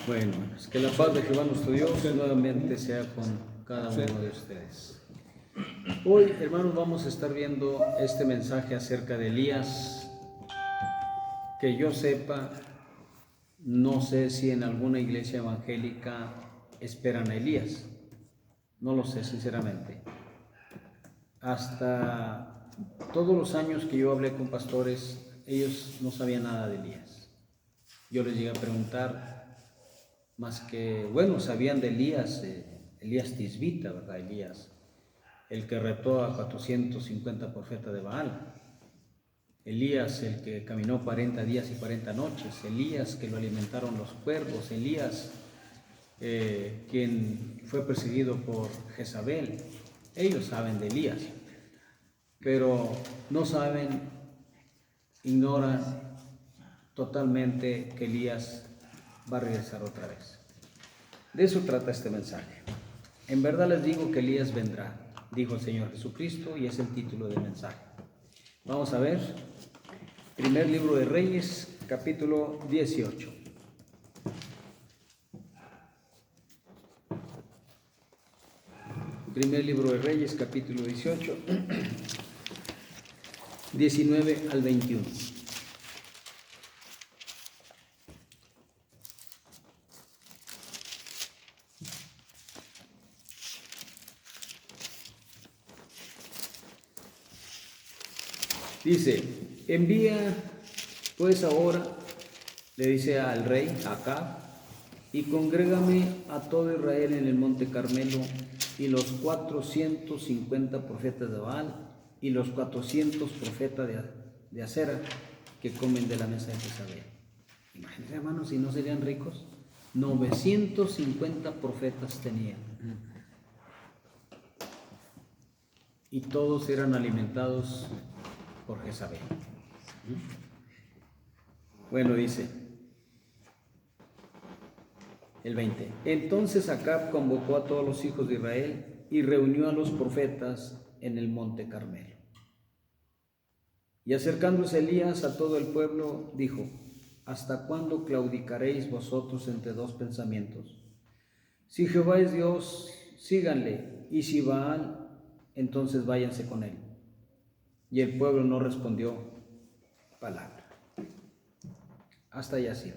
Bueno, es que la paz de Jehová nuestro Dios nuevamente sea con cada uno de ustedes. Hoy, hermanos, vamos a estar viendo este mensaje acerca de Elías. Que yo sepa, no sé si en alguna iglesia evangélica esperan a Elías. No lo sé, sinceramente. Hasta todos los años que yo hablé con pastores, ellos no sabían nada de Elías. Yo les llegué a preguntar, más que, bueno, sabían de Elías, Elías Tisbita, ¿verdad? Elías, el que retó a 450 profetas de Baal. Elías, el que caminó 40 días y 40 noches. Elías, que lo alimentaron los cuervos. Elías, quien fue perseguido por Jezabel. Ellos saben de Elías, pero no saben, ignoran totalmente que Elías va a regresar otra vez. De eso trata este mensaje. En verdad les digo que Elías vendrá, dijo el Señor Jesucristo, y es el título del mensaje. Vamos a ver, primer libro de Reyes, capítulo 18. Primer libro de Reyes, capítulo 18, 19 al 21. Dice, envía pues ahora, le dice al rey Acab, y congrégame a todo Israel en el monte Carmelo, y los 450 profetas de Baal, y los 400 profetas de Acera, que comen de la mesa de Jezabel. Imagínense, hermanos, si no serían ricos. 950 profetas tenían. Y todos eran alimentados por Jezabel. Bueno, dice el 20. Entonces Acab convocó a todos los hijos de Israel y reunió a los profetas en el monte Carmelo. Y acercándose Elías a todo el pueblo, dijo: ¿hasta cuándo claudicaréis vosotros entre dos pensamientos? Si Jehová es Dios, síganle, y si Baal, entonces váyanse con él. Y el pueblo no respondió palabra. Hasta allá sí.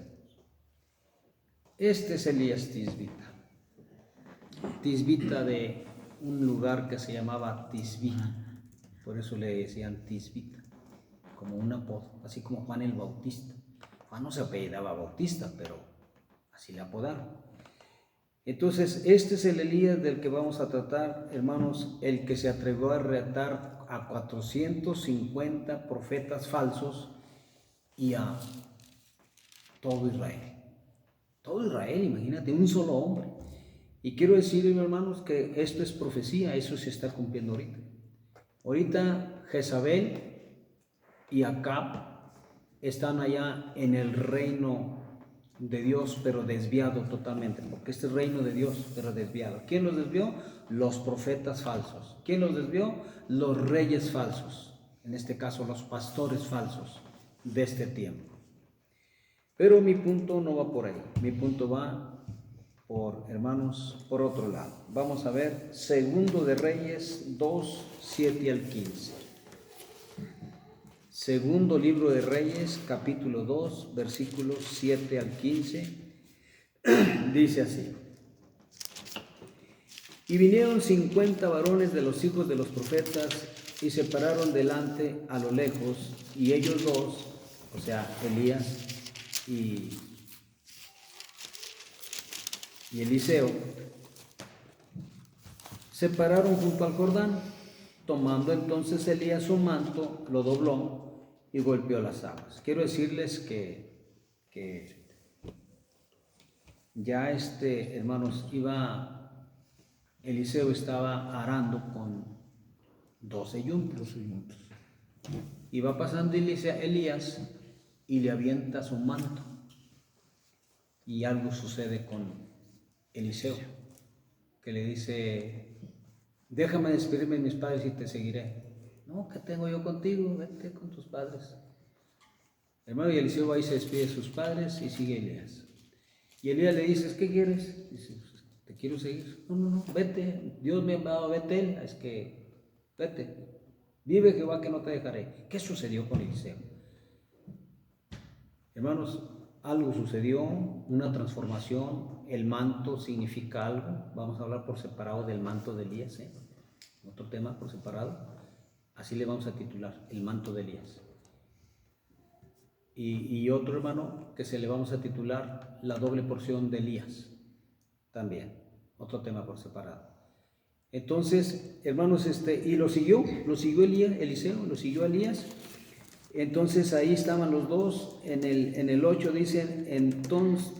Este es Elías Tisbita. Tisbita de un lugar que se llamaba Tisbí. Por eso le decían Tisbita, como un apodo, así como Juan el Bautista. Juan no se apellidaba Bautista, pero así le apodaron. Entonces, este es el Elías del que vamos a tratar, hermanos, el que se atrevió a retar a 450 profetas falsos y a todo Israel. Todo Israel, imagínate, un solo hombre. Y quiero decirles, hermanos, que esto es profecía, eso se está cumpliendo ahorita. Ahorita Jezabel y Acab están allá en el reino de Dios, pero desviado totalmente, porque este es el reino de Dios, pero desviado. ¿Quién los desvió? Los profetas falsos. ¿Quién los desvió? Los reyes falsos, en este caso los pastores falsos de este tiempo. Pero mi punto no va por ahí, mi punto va por, hermanos, por otro lado. Vamos a ver Segundo de Reyes 2, 7 al 15. Segundo libro de Reyes, capítulo 2, versículos 7 al 15, dice así: Y vinieron 50 varones de los hijos de los profetas y se pararon delante a lo lejos, y ellos dos, o sea, Elías y Eliseo, se pararon junto al Jordán. Tomando entonces Elías su manto, lo dobló y golpeó las aguas. Quiero decirles que ya hermanos, Eliseo estaba arando con 12 yuntas. Y va pasando Elías y le avienta su manto. Y algo sucede con Eliseo, que le dice: déjame despedirme de mis padres y te seguiré. No, ¿qué tengo yo contigo? Vete con tus padres. Hermano, y Eliseo va y se despide de sus padres y sigue Elías. Y Elías le dice, ¿qué quieres? Dice, pues, te quiero seguir. No, no, no, vete, Dios me ha dado, vete, es que, vete. Vive Jehová que no te dejaré. ¿Qué sucedió con Eliseo? Hermanos, algo sucedió, una transformación, el manto significa algo. Vamos a hablar por separado del manto de Elías, otro tema por separado. Así le vamos a titular, el manto de Elías. Y otro, hermano, que se le vamos a titular la doble porción de Elías, también, otro tema por separado. Entonces, hermanos, y lo siguió Elías, Eliseo, lo siguió Elías. Entonces ahí estaban los dos. En el 8 dicen,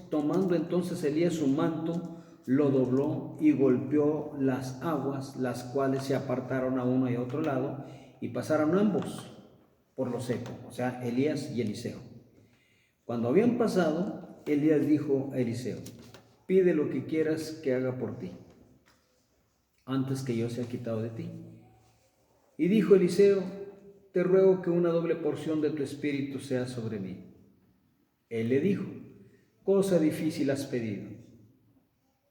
tomando entonces Elías su manto, lo dobló y golpeó las aguas, las cuales se apartaron a uno y a otro lado, y pasaron ambos por lo seco, o sea, Elías y Eliseo. Cuando habían pasado, Elías dijo a Eliseo, pide lo que quieras que haga por ti, antes que yo sea quitado de ti. Y dijo Eliseo, te ruego que una doble porción de tu espíritu sea sobre mí. Él le dijo, cosa difícil has pedido.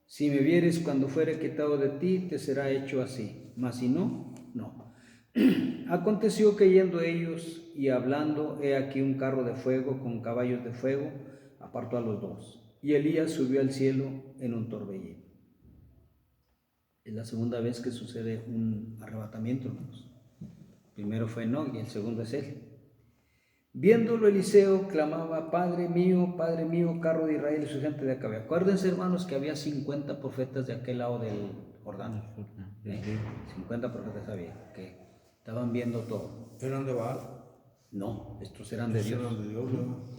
Si me vieres cuando fuere quitado de ti, te será hecho así, mas si no, no. Aconteció que yendo ellos y hablando, he aquí un carro de fuego con caballos de fuego, apartó a los dos. Y Elías subió al cielo en un torbellino. Es la segunda vez que sucede un arrebatamiento, hermanos. Primero fue Enoc y el segundo es él. Viéndolo Eliseo clamaba, Padre mío, carro de Israel y su gente de acá. Acuérdense, hermanos, que había 50 profetas de aquel lado del Jordán. 50 profetas había, que estaban viendo todo. ¿Eran de Baal? No, estos eran de Dios.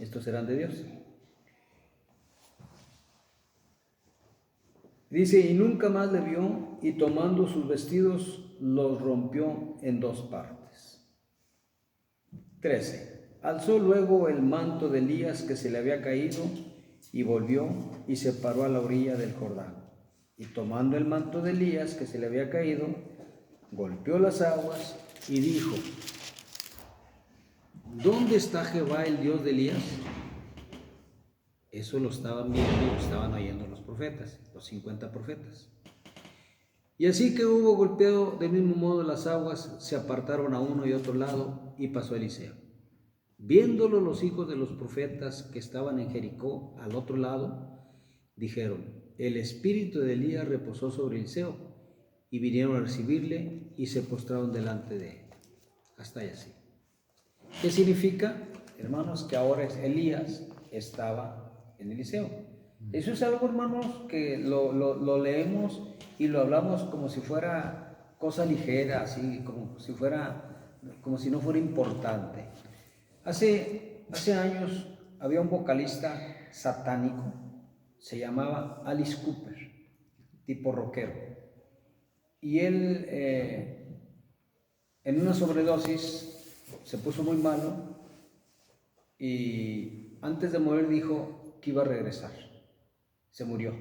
Estos eran de Dios. Dice, y nunca más le vio, y tomando sus vestidos los rompió en dos partes. 13. Alzó luego el manto de Elías que se le había caído, y volvió y se paró a la orilla del Jordán. Y tomando el manto de Elías que se le había caído, golpeó las aguas y dijo, ¿dónde está Jehová, el Dios de Elías? Eso lo estaban viendo y lo estaban oyendo los profetas, los 50 profetas. Y así que hubo golpeado del mismo modo las aguas, se apartaron a uno y otro lado, y pasó Eliseo. Viéndolo los hijos de los profetas que estaban en Jericó al otro lado, dijeron, el espíritu de Elías reposó sobre Eliseo, y vinieron a recibirle y se postraron delante de él. Hasta ahí así. ¿Qué significa, hermanos? Que ahora Elías estaba en Eliseo. Eso es algo, hermanos, que lo leemos y lo hablamos como si fuera cosa ligera, así, como si no fuera importante. Hace años había un vocalista satánico, se llamaba Alice Cooper, tipo rockero, y él en una sobredosis se puso muy malo y antes de morir dijo que iba a regresar. Se murió.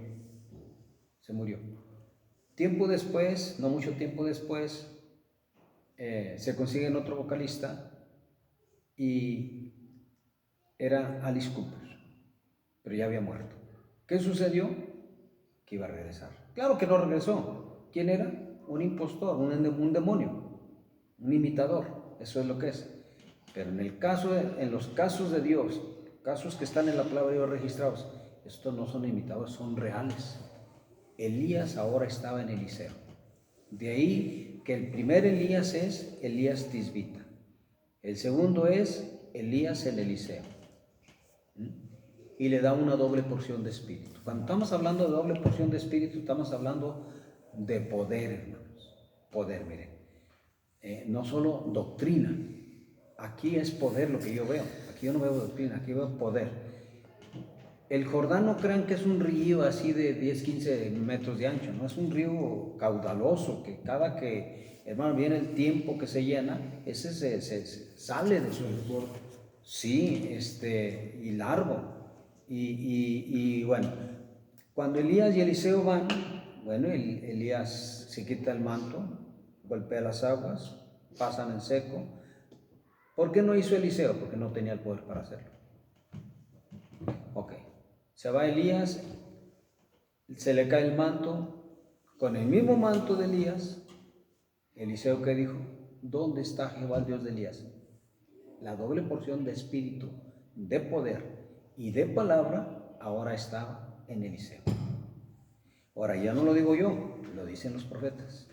Tiempo después, no mucho tiempo después, se consiguen otro vocalista y era Alice Cooper, pero ya había muerto. ¿Qué sucedió? Que iba a regresar. Claro que no regresó. ¿Quién era? Un impostor, un demonio, un imitador. Eso es lo que es. Pero en los casos de Dios, casos que están en la palabra de Dios registrados, estos no son imitadores, son reales. Elías ahora estaba en Eliseo. De ahí que el primer Elías es Elías Tisbita. El segundo es Elías en Eliseo. Y le da una doble porción de espíritu. Cuando estamos hablando de doble porción de espíritu, estamos hablando de poder, hermanos. Poder, miren. No solo doctrina. Aquí es poder lo que yo veo. Aquí yo no veo doctrina, aquí veo poder. El Jordán no crean que es un río así de 10, 15 metros de ancho, no es un río caudaloso que cada que, hermano, viene el tiempo que se llena, ese se sale de su... Sí, y largo. Y bueno, cuando Elías y Eliseo van, bueno, Elías se quita el manto, golpea las aguas, pasan en seco. ¿Por qué no hizo Eliseo? Porque no tenía el poder para hacerlo. Ok. Se va Elías se le cae el manto, con el mismo manto de Elías. Eliseo, ¿qué dijo? ¿Dónde está Jehová, el Dios de Elías? La doble porción de espíritu, de poder y de palabra ahora estaba en Eliseo. Ahora, ya no lo digo yo, lo dicen los profetas.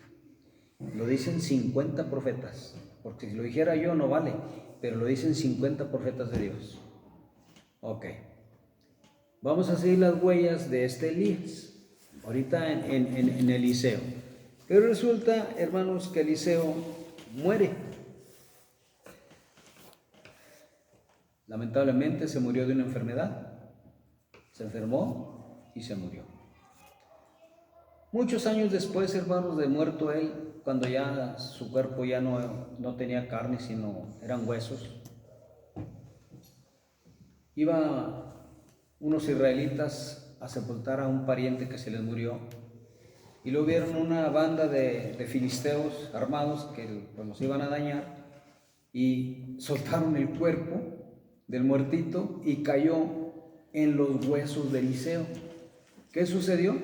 Lo dicen 50 profetas, porque si lo dijera yo no vale, pero lo dicen 50 profetas de Dios. Ok, vamos a seguir las huellas de este Elías, ahorita en Eliseo. Pero resulta, hermanos, que Eliseo muere. Lamentablemente se murió de una enfermedad, se enfermó y se murió. Muchos años después, hermanos, de muerto él, cuando ya su cuerpo ya no tenía carne, sino eran huesos, iba unos israelitas a sepultar a un pariente que se les murió, y luego vieron una banda de filisteos armados que pues, los iban a dañar, y soltaron el cuerpo del muertito y cayó en los huesos de Eliseo. ¿Qué sucedió?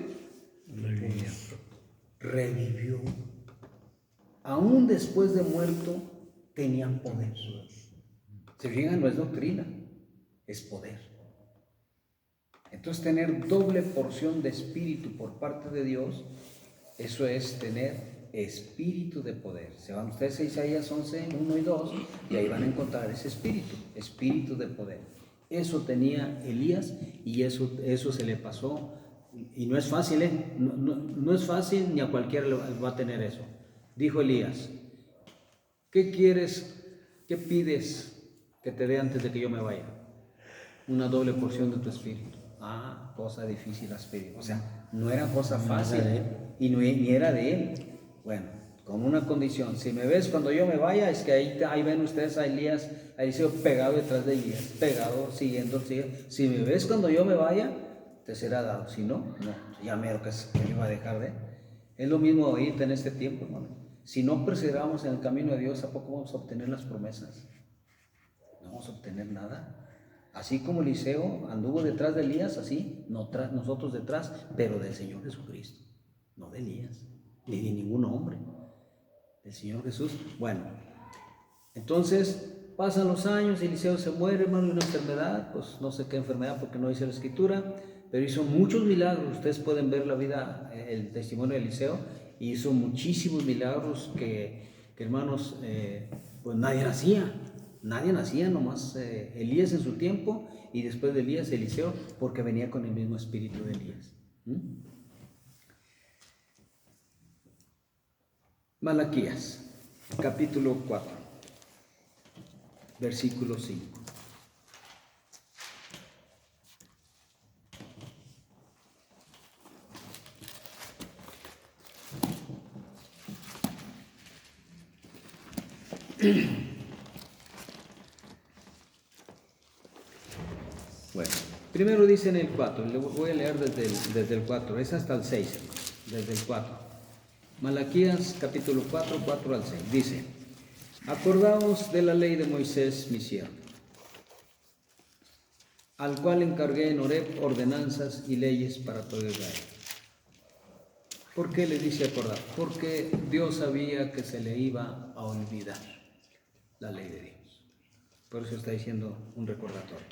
Revivió. Aún después de muerto tenían poder. Se fijan, no es doctrina, es poder. Entonces tener doble porción de espíritu por parte de Dios, eso es tener espíritu de poder. Se van ustedes a Isaías 11, 1 y 2 y ahí van a encontrar ese espíritu de poder. Eso tenía Elías y eso se le pasó. Y no es fácil, no es fácil, ni a cualquiera le va a tener eso. Dijo Elías: ¿qué quieres, qué pides que te dé antes de que yo me vaya? Una doble porción de tu espíritu. Ah, cosa difícil has pedido. O sea, no era cosa fácil y ni era de él. Bueno, con una condición: si me ves cuando yo me vaya, es que ahí ven ustedes a Elías, a Eliseo pegado detrás de Elías, pegado, siguiendo. Si me ves cuando yo me vaya, te será dado. Si no, no, ya mero que me iba a dejar de. Es lo mismo ahorita en este tiempo, hermano. Si no perseveramos en el camino de Dios, ¿a poco vamos a obtener las promesas? No vamos a obtener nada. Así como Eliseo anduvo detrás de Elías, así nosotros detrás, pero del Señor Jesucristo, no de Elías, ni de ningún hombre, del Señor Jesús. Bueno, entonces pasan los años, Eliseo se muere, hermano, de una enfermedad, pues no sé qué enfermedad porque no dice la Escritura, pero hizo muchos milagros. Ustedes pueden ver la vida, el testimonio de Eliseo, y hizo muchísimos milagros que hermanos, pues nadie nacía, nomás Elías en su tiempo, y después de Elías Eliseo, porque venía con el mismo espíritu de Elías. Malaquías, capítulo 4, versículo 5. Bueno, primero dice en el 4, le voy a leer desde el 4, es hasta el 6, desde el 4. Malaquías capítulo 4, 4 al 6, dice: acordaos de la ley de Moisés, mi siervo, al cual encargué en Horeb ordenanzas y leyes para todo Israel. ¿Por qué le dice acordar? Porque Dios sabía que se le iba a olvidar la ley de Dios. Por eso está diciendo un recordatorio.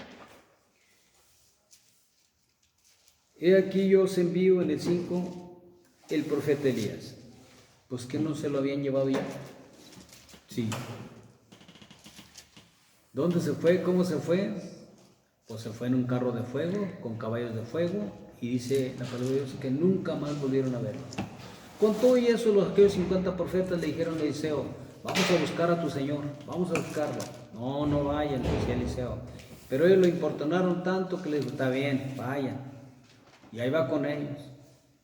He aquí yo os envío en el 5 el profeta Elías. Pues que no se lo habían llevado ya. Sí. ¿Dónde se fue? ¿Cómo se fue? Pues se fue en un carro de fuego, con caballos de fuego, y dice la palabra de Dios que nunca más volvieron a verlo. Con todo y eso, aquellos 50 profetas le dijeron a Eliseo: vamos a buscar a tu Señor, vamos a buscarlo. No vayan, decía Eliseo. Pero ellos lo importunaron tanto que les dijo: está bien, vayan. Y ahí va con ellos.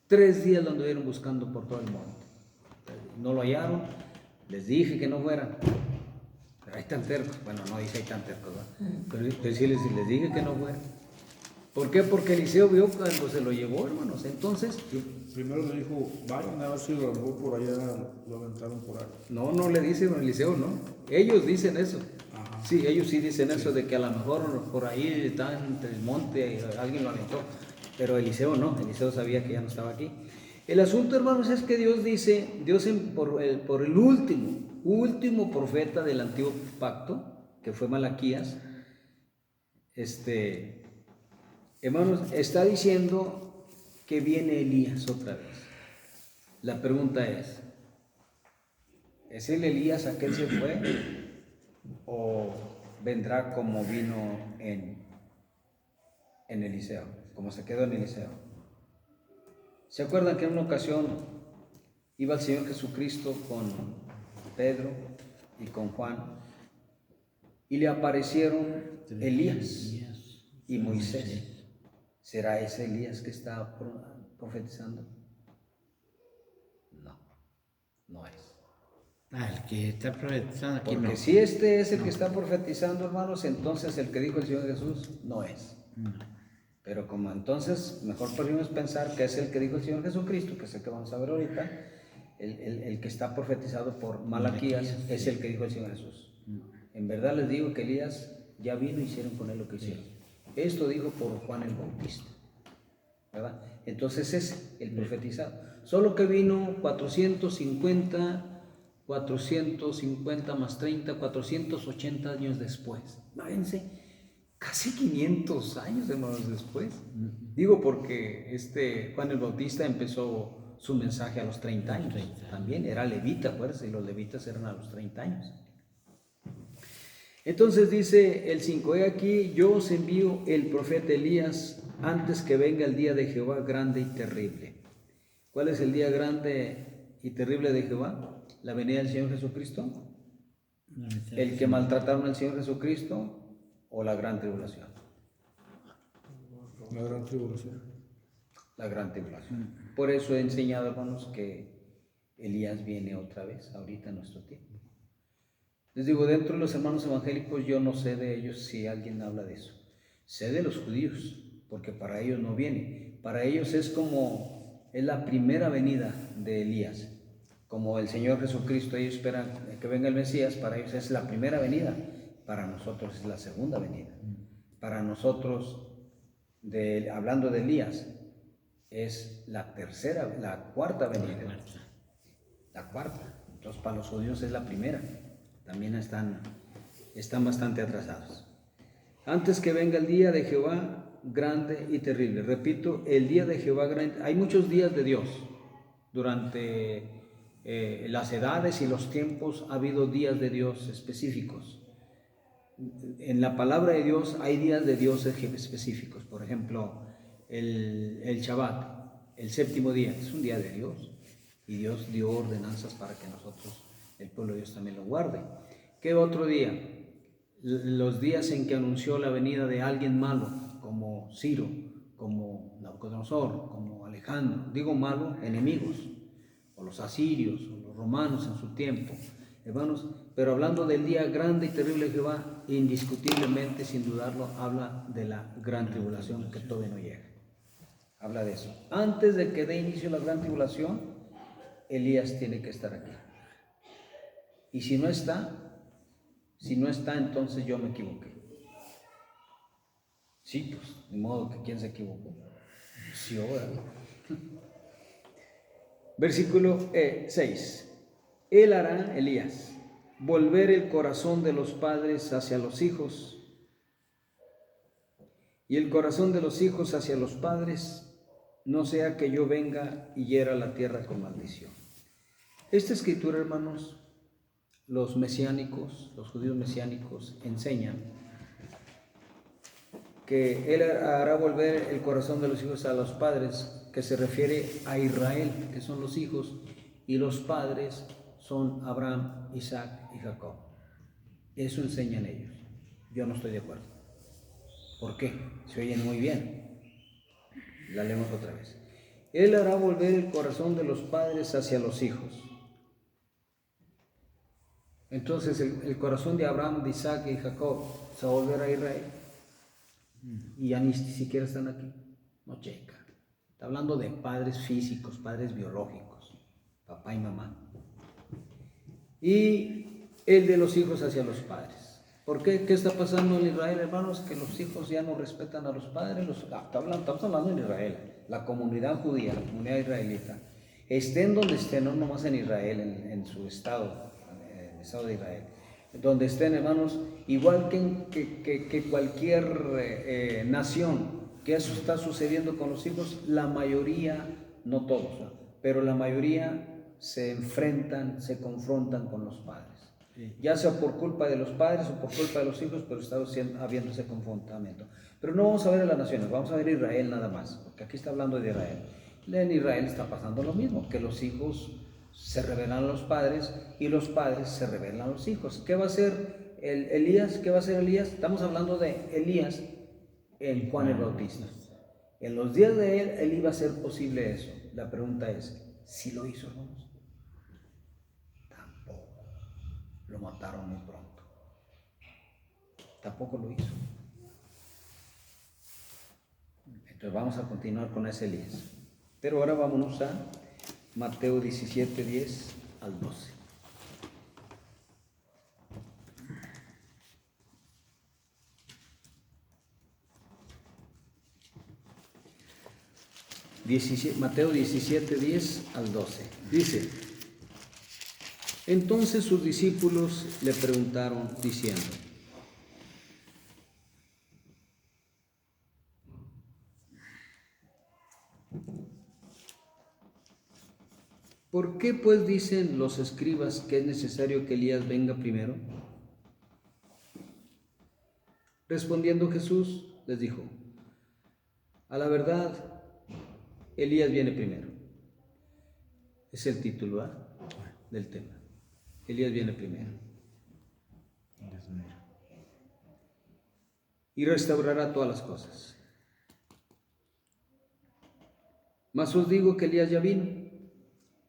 3 días lo anduvieron buscando por todo el monte. No lo hallaron, les dije que no fueran. Pero ahí están tercos. Bueno, no dice ahí están tercos, ¿verdad? Pero sí les dije que no fueran. ¿Por qué? Porque Eliseo vio cuando se lo llevó, hermanos. Entonces, primero le dijo: vayan a ver si lo armó por allá, lo aventaron por ahí. No le dicen a Eliseo, no. Ellos dicen eso. Ajá. Sí, ellos sí dicen eso, de que a lo mejor por ahí está entre el monte, alguien lo aventó. pero Eliseo no, Eliseo sabía que ya no estaba aquí. El asunto, hermanos, es que Dios dice, por el último profeta del antiguo pacto, que fue Malaquías, hermanos, está diciendo que viene Elías otra vez. La pregunta ¿es el Elías aquel se fue o vendrá como vino en Eliseo, como se quedó en Eliseo? ¿Se acuerdan que en una ocasión iba el Señor Jesucristo con Pedro y con Juan y le aparecieron Elías y Moisés? ¿Será ese Elías que está profetizando? No, no es. El que está profetizando aquí Porque no. si este es el que está profetizando, hermanos, entonces el que dijo el Señor Jesús no es. Pero como entonces mejor podríamos pensar que es el que dijo el Señor Jesucristo, que es el que vamos a ver ahorita, el que está profetizado por Malaquías es el que dijo el Señor Jesús. En verdad les digo que Elías ya vino y hicieron con él lo que hicieron. Esto dijo por Juan el Bautista, ¿verdad? Entonces es el profetizado. Solo que vino 450 más 30, 480 años después. Fíjense, casi 500 años, hermanos, después. Digo porque Juan el Bautista empezó su mensaje a los 30 años. También era levita, acuérdense, y los levitas eran a los 30 años. Entonces dice el 5, he aquí, yo os envío el profeta Elías antes que venga el día de Jehová grande y terrible. ¿Cuál es el día grande y terrible de Jehová? ¿La venida del Señor Jesucristo? ¿El que maltrataron al Señor Jesucristo o la gran tribulación? La gran tribulación. La gran tribulación. Por eso he enseñado, hermanos, que Elías viene otra vez, ahorita en nuestro tiempo. Les digo, dentro de los hermanos evangélicos yo no sé de ellos si alguien habla de eso. Sé de los judíos, porque para ellos no viene. Para ellos es la primera venida de Elías. Como el Señor Jesucristo, ellos esperan que venga el Mesías, para ellos es la primera venida. Para nosotros es la segunda venida. Para nosotros, hablando de Elías, es la cuarta venida. La cuarta. Entonces para los judíos es la primera. También están bastante atrasados. Antes que venga el día de Jehová grande y terrible. Repito, el día de Jehová grande. Hay muchos días de Dios. Durante las edades y los tiempos ha habido días de Dios específicos. En la palabra de Dios hay días de Dios específicos. Por ejemplo, el Shabbat, el séptimo día, es un día de Dios. Y Dios dio ordenanzas para que nosotros, el pueblo de Dios, también lo guarde. ¿Qué otro día? Los días en que anunció la venida de alguien malo, como Ciro, como Nabucodonosor, como Alejandro. Digo malo, enemigos, o los asirios, o los romanos en su tiempo. Hermanos, pero hablando del día grande y terrible de Jehová, indiscutiblemente, sin dudarlo, habla de la gran tribulación que todavía no llega. Habla de eso. Antes de que dé inicio la gran tribulación, Elías tiene que estar aquí. Y si no está, entonces yo me equivoqué. Sí, pues, de modo que ¿quién se equivocó? Sí, ahora. Versículo 6. Él hará, Elías, volver el corazón de los padres hacia los hijos y el corazón de los hijos hacia los padres, no sea que yo venga y hiera la tierra con maldición. Esta escritura, hermanos, los judíos mesiánicos enseñan que Él hará volver el corazón de los hijos a los padres, que se refiere a Israel, que son los hijos, y los padres son Abraham, Isaac y Jacob. Eso enseñan ellos. Yo no estoy de acuerdo. ¿Por qué? Se oyen muy bien. La leemos otra vez. Él hará volver el corazón de los padres hacia los hijos. Entonces el corazón de Abraham, de Isaac y Jacob se va a volver a Israel. Y ya ni siquiera están aquí. No checa. Está hablando de padres físicos, padres biológicos, papá y mamá. Y el de los hijos hacia los padres. ¿Por qué? ¿Qué está pasando en Israel, hermanos? Que los hijos ya no respetan a los padres. Estamos hablando en Israel, la comunidad judía, la comunidad israelita. Estén donde estén, no nomás en Israel, en su estado, en el estado de Israel. Donde estén, hermanos, igual que cualquier nación, que eso está sucediendo con los hijos, la mayoría, no todos, ¿no? Pero la mayoría se enfrentan, se confrontan con los padres. Ya sea por culpa de los padres o por culpa de los hijos, pero está habiendo ese confrontamiento. Pero no vamos a ver a las naciones, vamos a ver a Israel nada más, porque aquí está hablando de Israel. En Israel está pasando lo mismo, que los hijos se rebelan a los padres y los padres se rebelan a los hijos. ¿Qué va a hacer Elías? ¿Qué va a hacer Elías? Estamos hablando de Elías en Juan el Bautista. En los días de él iba a ser posible eso. La pregunta es, ¿si lo hizo, hermanos? Lo mataron muy pronto. Tampoco lo hizo. Entonces vamos a continuar con ese Elías. Pero ahora vámonos a Mateo 17, 10 al 12. Mateo 17, 10 al 12. Dice: entonces sus discípulos le preguntaron diciendo: ¿por qué pues dicen los escribas que es necesario que Elías venga primero? Respondiendo Jesús les dijo: a la verdad, Elías viene primero. Es el título, ¿eh?, del tema. Elías viene primero. Y restaurará todas las cosas. Mas os digo que Elías ya vino,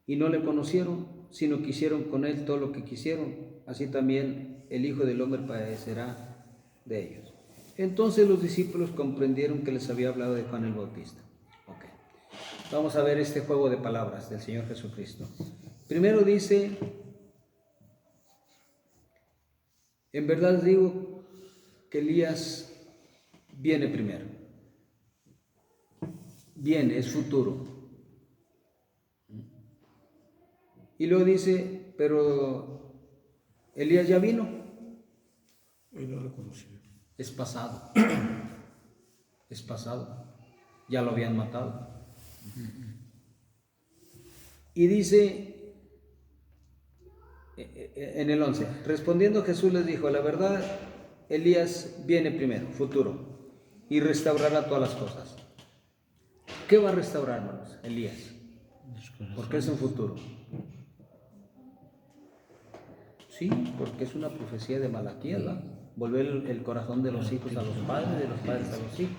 y no le conocieron, sino que hicieron con él todo lo que quisieron. Así también el Hijo del Hombre padecerá de ellos. Entonces los discípulos comprendieron que les había hablado de Juan el Bautista. Okay. Vamos a ver este juego de palabras del Señor Jesucristo. Primero dice: en verdad os digo que Elías viene primero. Viene, es futuro. Y luego dice: pero Elías ya vino. Y no lo conocía. Es pasado. Es pasado. Ya lo habían matado. Y dice en el 11: respondiendo Jesús les dijo: la verdad, Elías viene primero, futuro, y restaurará todas las cosas. ¿Qué va a restaurar, hermanos? Elías. Porque es un futuro. Sí, porque es una profecía de Malaquías, ¿verdad? Volver el corazón de los hijos a los padres, de los padres a los hijos.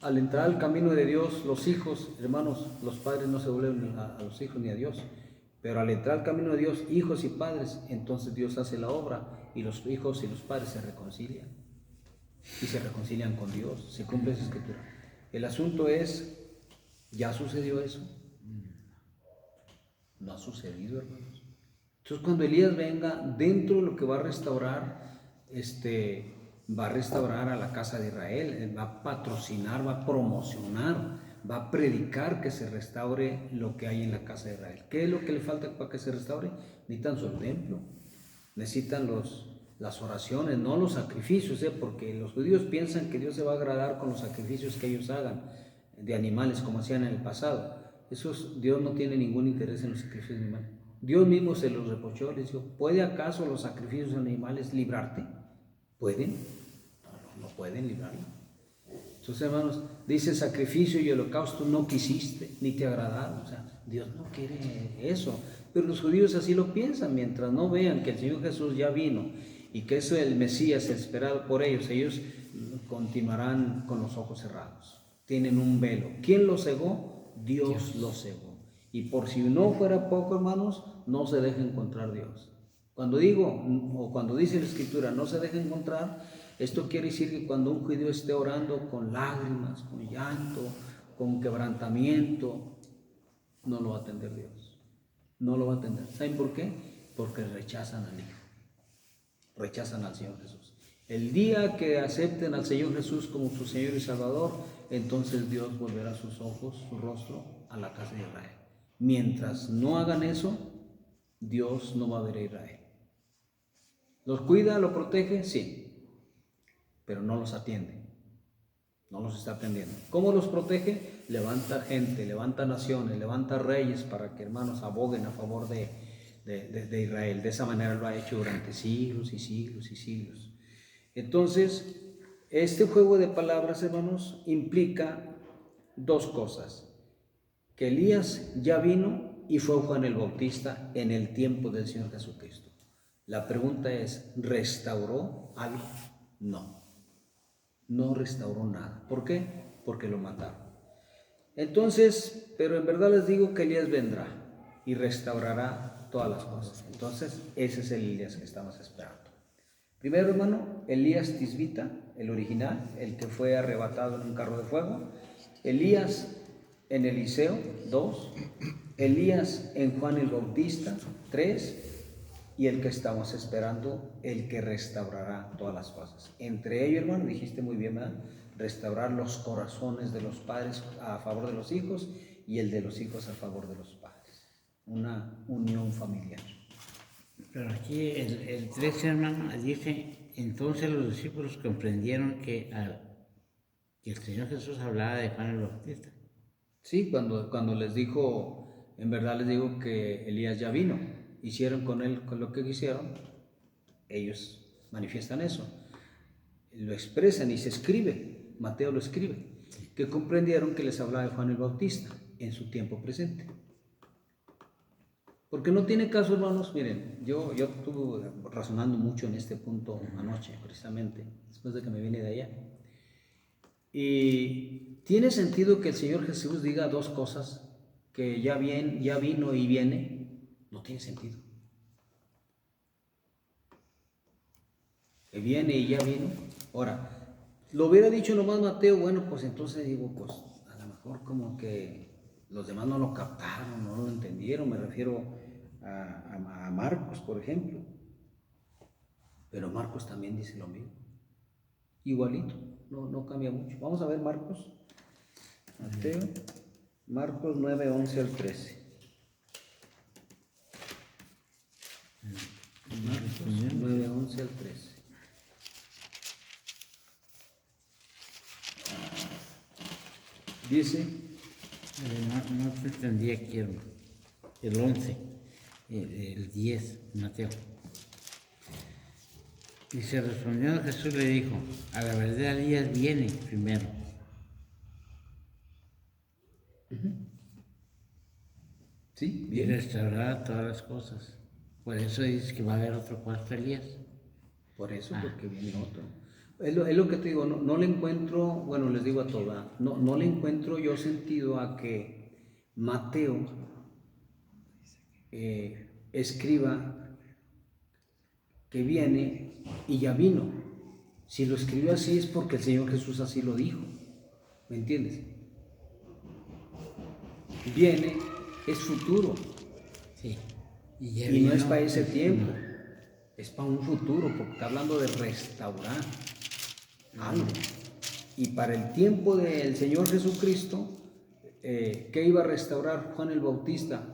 Al entrar al camino de Dios, los hijos, hermanos, los padres no se vuelven a los hijos ni a Dios. Pero al entrar al camino de Dios, hijos y padres, entonces Dios hace la obra y los hijos y los padres se reconcilian. Y se reconcilian con Dios, se cumple esa escritura. El asunto es, ¿ya sucedió eso? No ha sucedido, hermanos. Entonces cuando Elías venga, dentro de lo que va a restaurar, va a restaurar a la casa de Israel, va a patrocinar, va a promocionar, va a predicar que se restaure lo que hay en la casa de Israel. ¿Qué es lo que le falta para que se restaure? Necesitan su templo, necesitan las oraciones, no los sacrificios, porque los judíos piensan que Dios se va a agradar con los sacrificios que ellos hagan de animales como hacían en el pasado. Dios no tiene ningún interés en los sacrificios de animales. Dios mismo se los reprochó, les dijo: ¿puede acaso los sacrificios de animales librarte? ¿Pueden? No pueden librarlo. Entonces, hermanos, dice: sacrificio y holocausto no quisiste, ni te agradaron. O sea, Dios no quiere eso. Pero los judíos así lo piensan. Mientras no vean que el Señor Jesús ya vino y que es el Mesías esperado por ellos, ellos continuarán con los ojos cerrados. Tienen un velo. ¿Quién los cegó? Dios los cegó. Y por si no fuera poco, hermanos, no se deja encontrar Dios. Cuando dice la Escritura, no se deja encontrar, esto quiere decir que cuando un judío esté orando con lágrimas, con llanto, con quebrantamiento, no lo va a atender Dios. No lo va a atender. ¿Saben por qué? Porque rechazan al Hijo. rechazan al Señor Jesús. El día que acepten al Señor Jesús como su Señor y Salvador, entonces Dios volverá sus ojos, su rostro a la casa de Israel. Mientras no hagan eso, Dios no va a ver a Israel. ¿Los cuida, los protege? Sí, pero no los atiende. No los está atendiendo. ¿Cómo los protege? Levanta gente, levanta naciones, levanta reyes para que, hermanos, aboguen a favor de Israel. De esa manera lo ha hecho durante siglos y siglos y siglos. Entonces, este juego de palabras, hermanos, implica dos cosas. Que Elías ya vino y fue Juan el Bautista en el tiempo del Señor Jesucristo. La pregunta es, ¿restauró algo? No. No restauró nada. ¿Por qué? Porque lo mataron. Entonces, pero en verdad les digo que Elías vendrá y restaurará todas las cosas. Entonces, ese es el Elías que estamos esperando. Primero, hermano, Elías Tisbita, el original, el que fue arrebatado en un carro de fuego. Elías en Eliseo, 2. Elías en Juan el Bautista, 3. Y el que estamos esperando, el que restaurará todas las cosas. Entre ellos, hermano, dijiste muy bien, ¿verdad? Restaurar los corazones de los padres a favor de los hijos y el de los hijos a favor de los padres. Una unión familiar. Pero aquí el 13, hermano, dice, entonces los discípulos comprendieron que el Señor Jesús hablaba de Juan el Bautista. Sí, cuando les dijo, en verdad les digo que Elías ya vino, hicieron con él con lo que quisieron, ellos manifiestan eso, lo expresan y se escribe, Mateo lo escribe, que comprendieron que les hablaba de Juan el Bautista en su tiempo presente. Porque no tiene caso, hermanos, miren, yo estuve razonando mucho en este punto anoche, precisamente, después de que me vine de allá. Y tiene sentido que el Señor Jesús diga dos cosas, que ya vino y viene. No tiene sentido. Que viene y ya vino. Ahora, lo hubiera dicho nomás Mateo, bueno, pues entonces digo, pues a lo mejor como que los demás no lo captaron, no lo entendieron. Me refiero a Marcos, por ejemplo. Pero Marcos también dice lo mismo. Igualito, no cambia mucho. Vamos a ver Marcos. Mateo, Marcos 9, 11 al 13. Marcos 9, 11 al 13. Dice, No te entendí aquí, hermano. El 11, el 10, Mateo. Y se respondió Jesús, le dijo, a la verdad Elías viene primero. sí, Y bien. restaurará todas las cosas. Por eso dice que va a haber otro cuarto Elías. Por eso, porque viene otro. Es lo que te digo, no le encuentro, bueno, les digo a toda, no le encuentro yo sentido a que Mateo escriba que viene y ya vino. Si lo escribió así es porque el Señor Jesús así lo dijo. ¿Me entiendes? Viene es futuro. Sí. Y, ya Y no es vino, para ese tiempo, es para un futuro, porque está hablando de restaurar algo. Y para el tiempo del Señor Jesucristo, ¿qué iba a restaurar Juan el Bautista?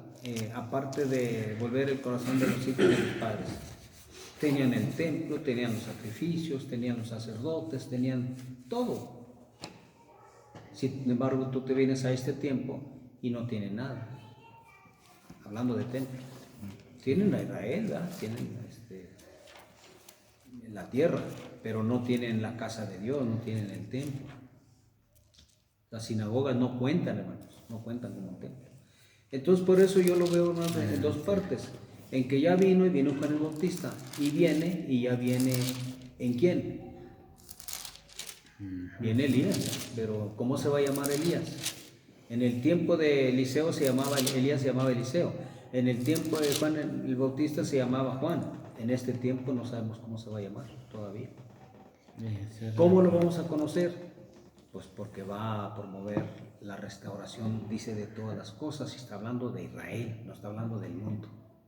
Aparte de volver el corazón de los hijos de los padres. Tenían el templo, tenían los sacrificios, tenían los sacerdotes, tenían todo. Sin embargo, tú te vienes a este tiempo y no tienen nada. Hablando de templo. Tienen a Israel, ¿verdad? Tienen la tierra, pero no tienen la casa de Dios, no tienen el templo. Las sinagogas no cuentan, hermanos, no cuentan como templo. Entonces, por eso yo lo veo, hermanos, en dos partes. En que ya vino y vino Juan el Bautista, y viene y ya viene, ¿en quién? Viene Elías, pero ¿cómo se va a llamar Elías? En el tiempo de Eliseo Elías se llamaba Eliseo. En el tiempo de Juan el Bautista se llamaba Juan. En este tiempo no sabemos cómo se va a llamar todavía. ¿Cómo lo vamos a conocer? Pues porque va a promover la restauración, dice, de todas las cosas, y está hablando de Israel, no está hablando del mundo,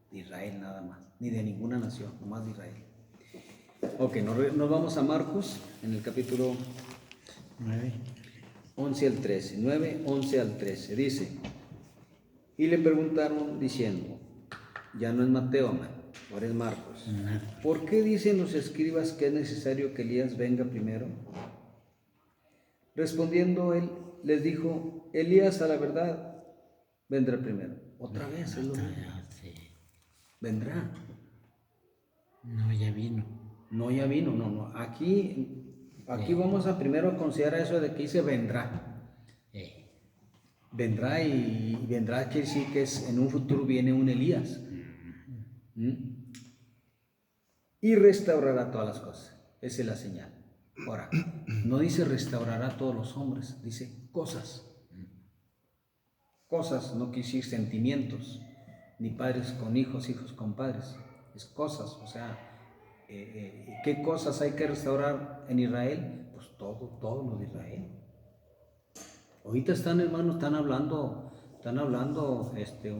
de Israel nada más, ni de ninguna nación, nomás de Israel. Ok, nos vamos a Marcos en el capítulo 9. 11 al 13. 9, 11 al 13. Dice, y le preguntaron diciendo, ya no es Mateo, ahora es Marcos. ¿Por qué dicen los escribas que es necesario que Elías venga primero? Respondiendo él, les dijo, Elías a la verdad vendrá primero. Otra vez es lo mismo. Sí. Vendrá. No, ya vino. No, ya vino, no. Aquí vamos a primero considerar eso de que dice vendrá. Vendrá y vendrá quiere decir que en un futuro viene un Elías. Y restaurará todas las cosas. Esa es la señal. Ahora, no dice restaurará a todos los hombres, dice cosas. Cosas, no quiere decir sentimientos, ni padres con hijos, hijos con padres. Es cosas, o sea, ¿qué cosas hay que restaurar en Israel? Pues todo lo de Israel. Ahorita hermanos, están hablando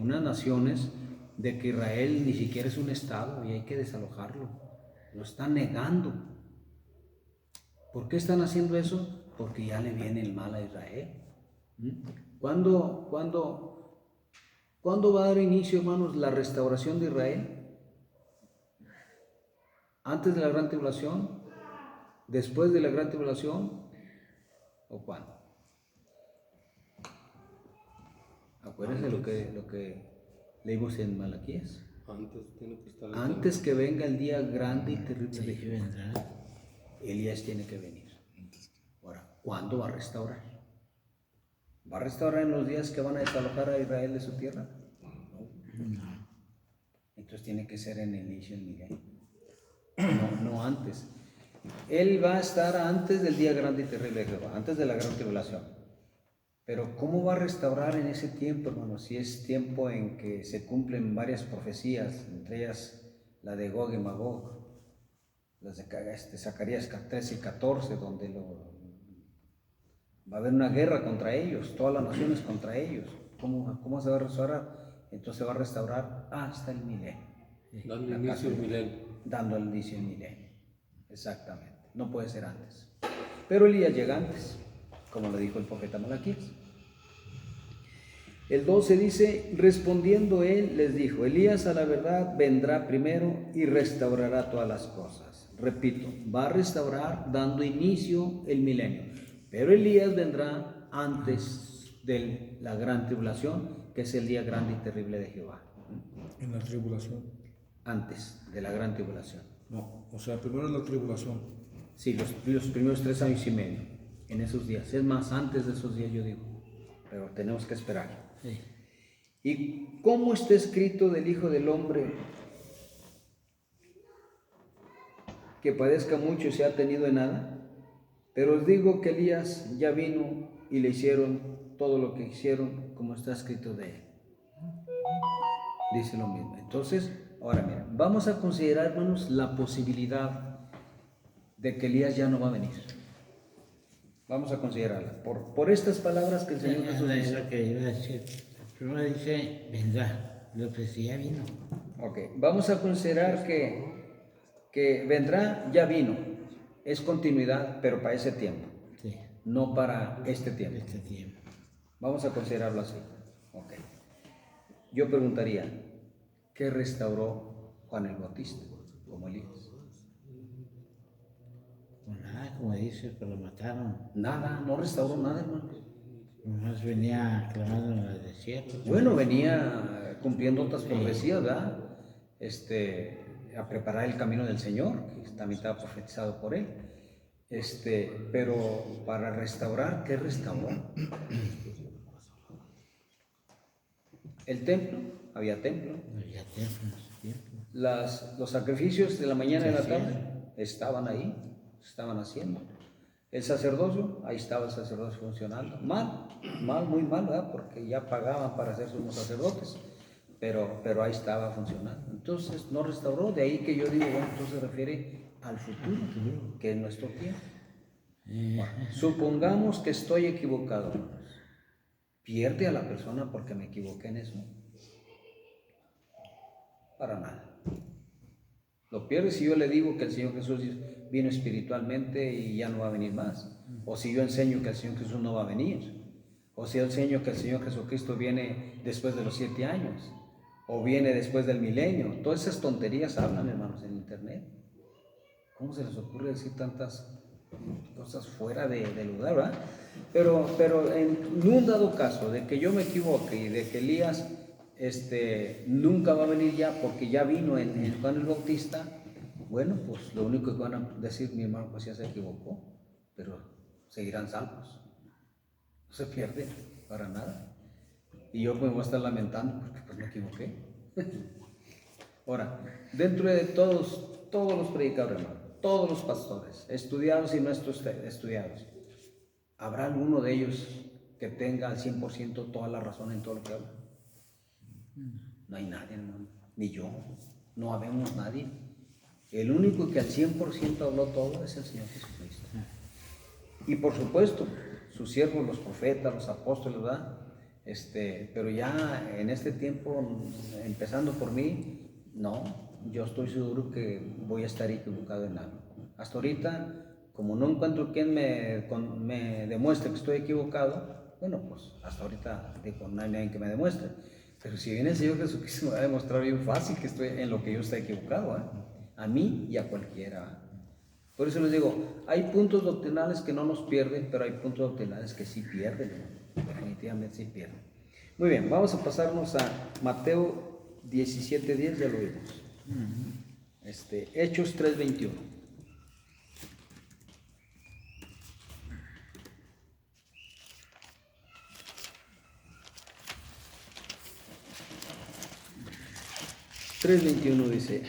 unas naciones de que Israel ni siquiera es un estado y hay que desalojarlo. Lo están negando. ¿Por qué están haciendo eso? Porque ya le viene el mal a Israel. ¿Cuándo va a dar inicio, hermanos, la restauración de Israel? ¿Antes de la gran tribulación? ¿Después de la gran tribulación? ¿O cuándo? Acuérdense lo que leímos en Malaquías. Antes que venga el día grande y terrible de Jehová, Elías tiene que venir. Ahora, ¿cuándo va a restaurar? ¿Va a restaurar en los días que van a desalojar a Israel de su tierra? No. Entonces tiene que ser en el inicio del milenio. No antes. Él va a estar antes del día grande y terrible de Jehová, antes de la gran tribulación. Pero ¿cómo va a restaurar en ese tiempo, hermano? Si es tiempo en que se cumplen varias profecías, entre ellas la de Gog y Magog, las de Zacarías 13 y 14, donde va a haber una guerra contra ellos, todas las naciones contra ellos. ¿Cómo se va a restaurar? Entonces se va a restaurar hasta el milenio. Dando inicio al milenio. Dando el inicio al milenio. Exactamente. No puede ser antes. Pero Elías llega antes, como lo dijo el profeta Malaquías. El 12 dice, respondiendo él, les dijo, Elías a la verdad vendrá primero y restaurará todas las cosas. Repito, va a restaurar dando inicio el milenio. Pero Elías vendrá antes de la gran tribulación, que es el día grande y terrible de Jehová. En la tribulación. Antes de la gran tribulación. No, o sea, primero es la tribulación. Sí, los primeros 3 años y medio, en esos días. Es más, antes de esos días yo digo, pero tenemos que esperar. Sí. ¿Y cómo está escrito del Hijo del Hombre que padezca mucho y sea tenido en nada? Pero os digo que Elías ya vino y le hicieron todo lo que hicieron, como está escrito de él. Dice lo mismo. Entonces, ahora mira, vamos a considerar, hermanos, la posibilidad de que Elías ya no va a venir. Vamos a considerarla por estas palabras que el Señor Jesús Es dice. lo que iba a decir. Primero dice, vendrá. Lo que sí ya vino. Ok, vamos a considerar que vendrá, ya vino. Es continuidad, pero para ese tiempo, Sí. no para este tiempo. Este tiempo. Vamos a considerarlo así. Ok. Yo preguntaría, ¿qué restauró Juan el Bautista como Elías? Pues nada, como dice, pues lo mataron. Nada, no restauró nada, hermano. Nomás venía clamando en el desierto. Bueno, venía cumpliendo otras profecías, ¿verdad? A preparar el camino del Señor, que también estaba profetizado por él. Pero para restaurar, ¿qué restauró? El templo, había templo. Había tiempo en ese tiempo. Los sacrificios de la mañana y de la tarde estaban ahí, se estaban haciendo. El sacerdocio, ahí estaba el sacerdocio funcionando. Muy mal, ¿verdad? Porque ya pagaban para ser sumos sacerdotes, pero ahí estaba funcionando. Entonces no restauró, de ahí que yo digo, bueno, entonces se refiere al futuro, que es nuestro tiempo. Bueno, supongamos que estoy equivocado. ¿Pierde a la persona porque me equivoqué en eso? Para nada. Lo pierde si yo le digo que el Señor Jesús vino espiritualmente y ya no va a venir más. O si yo enseño que el Señor Jesús no va a venir. O si yo enseño que el Señor Jesucristo viene después de los 7 años. O viene después del milenio. Todas esas tonterías hablan, hermanos, en internet. ¿Cómo se les ocurre decir tantas cosas fuera de lugar, verdad? Pero en un dado caso de que yo me equivoque y de que Elías nunca va a venir ya porque ya vino en Juan el Bautista, bueno, pues lo único que van a decir, mi hermano, pues ya se equivocó, pero seguirán salvos, no se pierde para nada. Y yo me voy a estar lamentando porque pues me equivoqué. Ahora, dentro de todos los predicadores, hermano, todos los pastores, estudiados y no estudiados, ¿habrá alguno de ellos que tenga al 100% toda la razón en todo lo que habla? No hay nadie, hermano, ni yo, no habemos nadie. El único que al 100% habló todo es el Señor Jesucristo. Y por supuesto, sus siervos, los profetas, los apóstoles, ¿verdad? Pero ya en este tiempo, empezando por mí, no, yo estoy seguro que voy a estar equivocado en algo. Hasta ahorita, como no encuentro quien me demuestre que estoy equivocado, bueno, pues hasta ahorita digo, no hay nadie que me demuestre. Pero si viene el Señor Jesucristo, me va a demostrar bien fácil que estoy en lo que yo estoy equivocado, ¿eh? A mí y a cualquiera. Por eso les digo, hay puntos doctrinales que no nos pierden, pero hay puntos doctrinales que sí pierden, ¿no? Definitivamente sí pierden. Muy bien, vamos a pasarnos a Mateo 17:10, ya lo vimos. Hechos 3:21. Dice,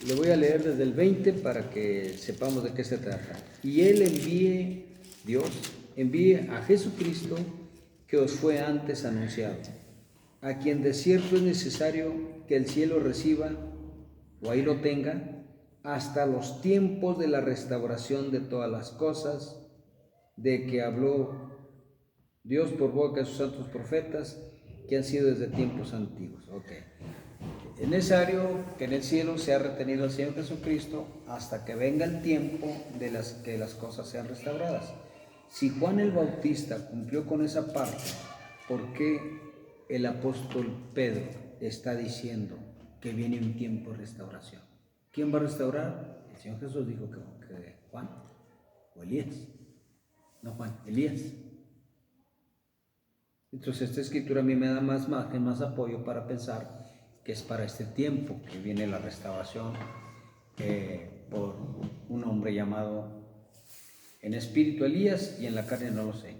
le voy a leer desde el 20 para que sepamos de qué se trata. Y Él Dios envíe a Jesucristo que os fue antes anunciado, a quien de cierto es necesario que el cielo reciba, o ahí lo tenga, hasta los tiempos de la restauración de todas las cosas, de que habló Dios por boca de sus santos profetas, que han sido desde tiempos antiguos. Okay. Es necesario que en el cielo sea retenido el Señor Jesucristo hasta que venga el tiempo de que las cosas sean restauradas. Si Juan el Bautista cumplió con esa parte, ¿por qué el apóstol Pedro está diciendo que viene un tiempo de restauración? ¿Quién va a restaurar? El Señor Jesús dijo que Juan o Elías. No Juan, Elías. Entonces esta escritura a mí me da más margen, más apoyo para pensar que es para este tiempo que viene la restauración por un hombre llamado en espíritu Elías y en la carne no lo sé.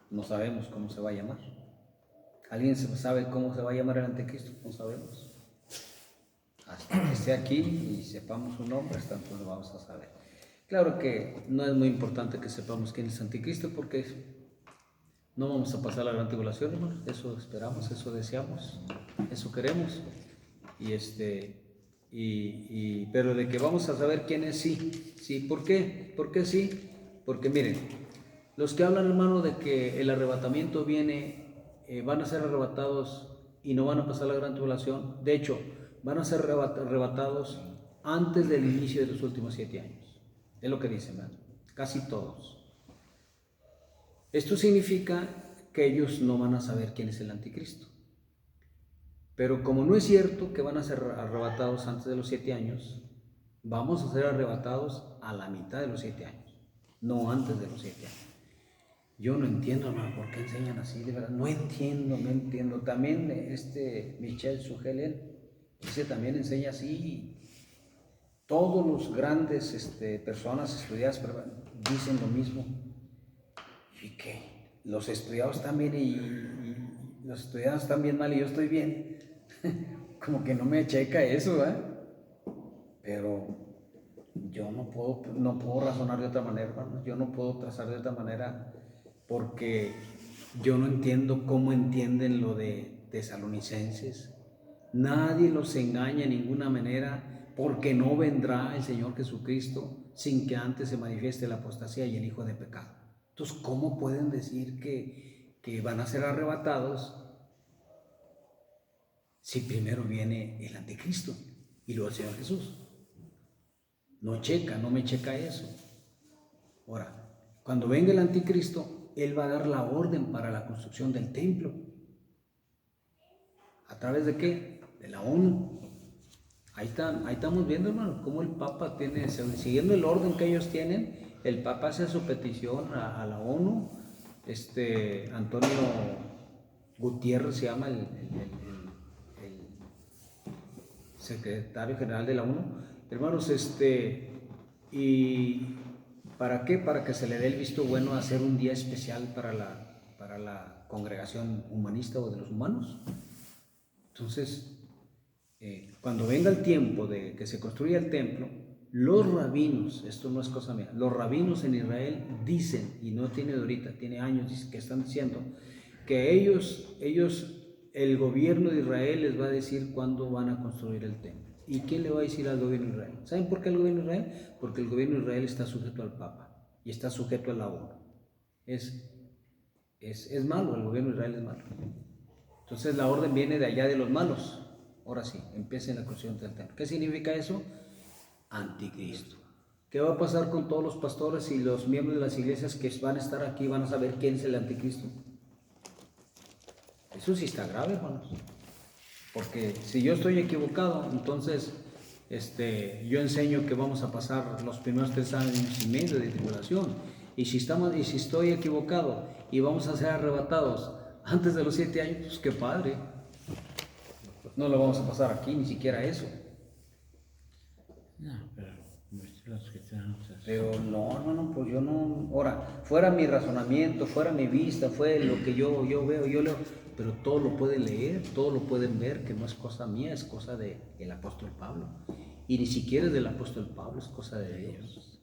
No sabemos cómo se va a llamar. ¿Alguien sabe cómo se va a llamar el anticristo? No sabemos. Hasta que esté aquí y sepamos su nombre, hasta entonces vamos a saber. Claro que no es muy importante que sepamos quién es anticristo porque no vamos a pasar la gran tribulación, hermano. Eso esperamos, eso deseamos, eso queremos. Pero de que vamos a saber quién es, sí. Sí, ¿por qué? ¿Por qué sí? Porque miren, los que hablan, hermano, de que el arrebatamiento viene, van a ser arrebatados y no van a pasar la gran tribulación. De hecho, van a ser arrebatados antes del inicio de los últimos 7 años. Es lo que dicen, ¿verdad? Casi todos. Esto significa que ellos no van a saber quién es el anticristo. Pero como no es cierto que van a ser arrebatados antes de los 7 años, vamos a ser arrebatados a la mitad de los 7 años, no antes de los 7 años. Yo no entiendo, hermano, por qué enseñan así, de verdad, no entiendo. También Michel Sugelen, ese también enseña así. Todos los grandes personas estudiadas dicen lo mismo. ¿Y qué? Los estudiados están bien y los estudiados están bien mal y yo estoy bien. Como que no me checa eso, ¿eh? Pero yo no puedo razonar de otra manera, hermano. Yo no puedo trazar de otra manera porque yo no entiendo cómo entienden lo de Tesalonicenses. Nadie los engaña de ninguna manera porque no vendrá el Señor Jesucristo sin que antes se manifieste la apostasía y el hijo de pecado. Entonces, ¿cómo pueden decir que van a ser arrebatados si primero viene el anticristo y luego el Señor Jesús? No me checa eso. Ahora, cuando venga el anticristo, Él va a dar la orden para la construcción del templo. ¿A través de qué? De la ONU. Ahí estamos viendo, hermano, cómo el Papa tiene, siguiendo el orden que ellos tienen, el Papa hace su petición a la ONU. Antonio Gutiérrez se llama el secretario general de la ONU. Hermanos, ¿y para qué? Para que se le dé el visto bueno a hacer un día especial para la congregación humanista o de los humanos. Entonces, cuando venga el tiempo de que se construya el templo, los rabinos, esto no es cosa mía, los rabinos en Israel dicen, y no tiene de ahorita, tiene años que están diciendo, que ellos, el gobierno de Israel les va a decir cuándo van a construir el templo. ¿Y quién le va a decir al gobierno de Israel? ¿Saben por qué el gobierno de Israel? Porque el gobierno de Israel está sujeto al Papa y está sujeto a la ONU. Es malo, el gobierno de Israel es malo. Entonces la orden viene de allá de los malos. Ahora sí, empiecen la construcción del templo. ¿Qué significa eso? Anticristo. ¿Qué va a pasar con todos los pastores y los miembros de las iglesias que van a estar aquí? Van a saber quién es el anticristo. Eso sí está grave, hermanos. Porque si yo estoy equivocado, entonces yo enseño que vamos a pasar los primeros 3 años y medio de tribulación. Y si estoy equivocado y vamos a ser arrebatados antes de los 7 años, pues qué padre. No lo vamos a pasar aquí, ni siquiera eso. No, pero los cristianos... Pero no, hermano, pues yo no. Ahora, fuera mi razonamiento, fuera mi vista, fue lo que yo veo, yo leo. Pero todo lo pueden leer, todo lo pueden ver, que no es cosa mía, es cosa del apóstol Pablo. Y ni siquiera es del apóstol Pablo, es cosa de Dios.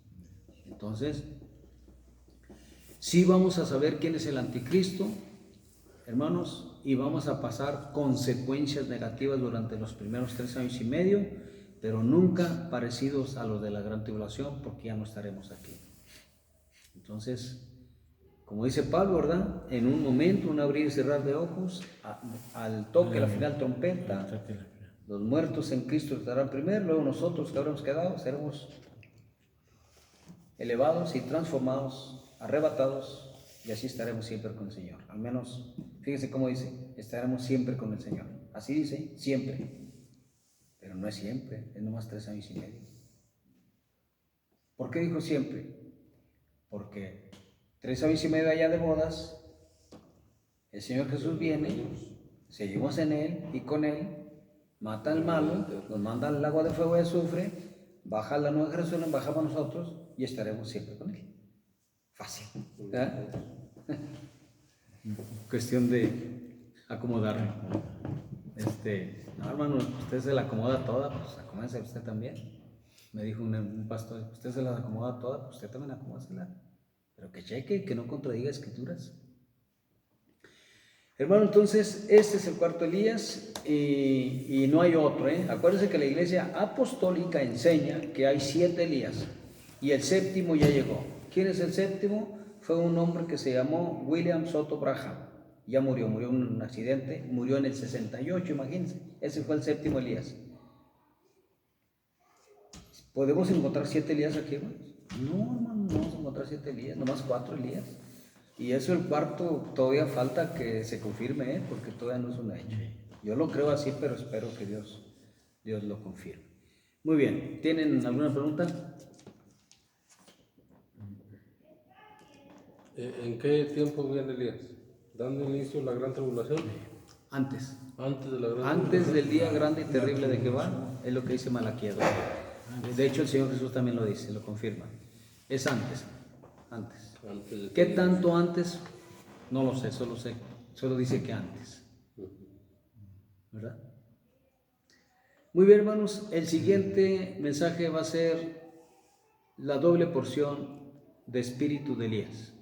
Entonces, sí vamos a saber quién es el anticristo, hermanos, y vamos a pasar consecuencias negativas durante los primeros 3 años y medio, pero nunca parecidos a los de la gran tribulación, porque ya no estaremos aquí. Entonces, como dice Pablo, ¿verdad? En un momento, un abrir y cerrar de ojos, al toque, la final trompeta, los muertos en Cristo estarán primero, luego nosotros que habremos quedado seremos elevados y transformados, arrebatados, y así estaremos siempre con el Señor. Al menos, fíjense cómo dice, estaremos siempre con el Señor. Así dice, siempre. Pero no es siempre, es nomás 3 años y medio. ¿Por qué dijo siempre? Porque 3 años y medio allá de bodas, el Señor Jesús viene, seguimos en Él y con Él, mata al malo, nos manda al lago de fuego y azufre, baja la nueva Jerusalén, bajamos nosotros y estaremos siempre con Él. Fácil, ¿verdad? Cuestión de acomodarlo. No, hermano, usted se la acomoda toda, pues acomódese usted también. Me dijo un pastor, usted se la acomoda toda, pues usted también acomódesela. Pero que cheque, que no contradiga escrituras. Hermano, entonces, este es el cuarto Elías y no hay otro, ¿eh? Acuérdense que la iglesia apostólica enseña que hay 7 Elías y el séptimo ya llegó. ¿Quién es el séptimo? Fue un hombre que se llamó William Soto Braham. Ya murió en un accidente, murió en el 68, imagínense. Ese fue el séptimo Elías. ¿Podemos encontrar 7 Elías aquí, hermanos? No, hermano, no vamos a encontrar 7 Elías, nomás 4 Elías. Y eso, el cuarto, todavía falta que se confirme, porque todavía no es un hecho. Yo lo creo así, pero espero que Dios lo confirme. Muy bien, ¿tienen alguna pregunta? ¿En qué tiempo viene Elías? ¿Dando inicio a la gran tribulación? Antes. Antes de la gran Antes tribulación. del día grande y terrible de Jehová, es lo que dice Malaquías. De hecho, el Señor Jesús también lo dice, lo confirma. Es antes. Antes de ¿Qué tanto antes? No lo sé, solo dice que antes. ¿Verdad? Muy bien, hermanos, el siguiente mensaje va a ser la doble porción de espíritu de Elías.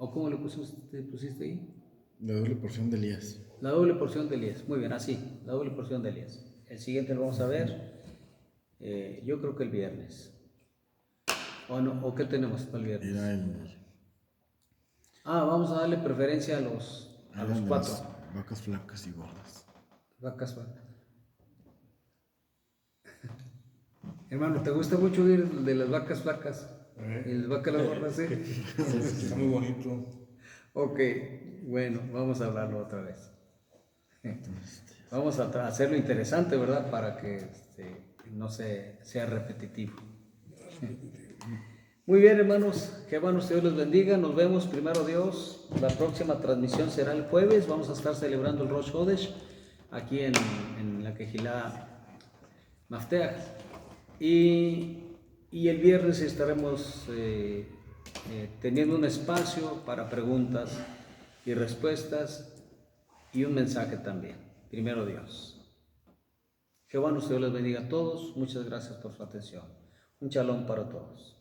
¿O cómo le pusiste ahí? La doble porción de Elías. La doble porción de Elías. Muy bien, así, la doble porción de Elías. El siguiente lo vamos a ver, yo creo que el viernes. ¿O qué tenemos para el viernes? Era el. Vamos a darle preferencia a los Eran 4. las vacas flacas y gordas. Vacas flacas. Hermano, ¿te gusta mucho oír de las vacas flacas? ¿Y las vacas las gordas, sí? Está muy bonito. Ok, bueno, vamos a hablarlo otra vez. Vamos a hacerlo interesante, ¿verdad? Para que no sea repetitivo. Muy bien, hermanos, que hermanos, Dios les bendiga. Nos vemos, primero Dios. La próxima transmisión será el jueves. Vamos a estar celebrando el Rosh Hodesh aquí en la Quejilá Mafteach. Y el viernes estaremos teniendo un espacio para preguntas y respuestas y un mensaje también. Primero Dios. Jehová nuestro Dios les bendiga a todos. Muchas gracias por su atención. Un shalom para todos.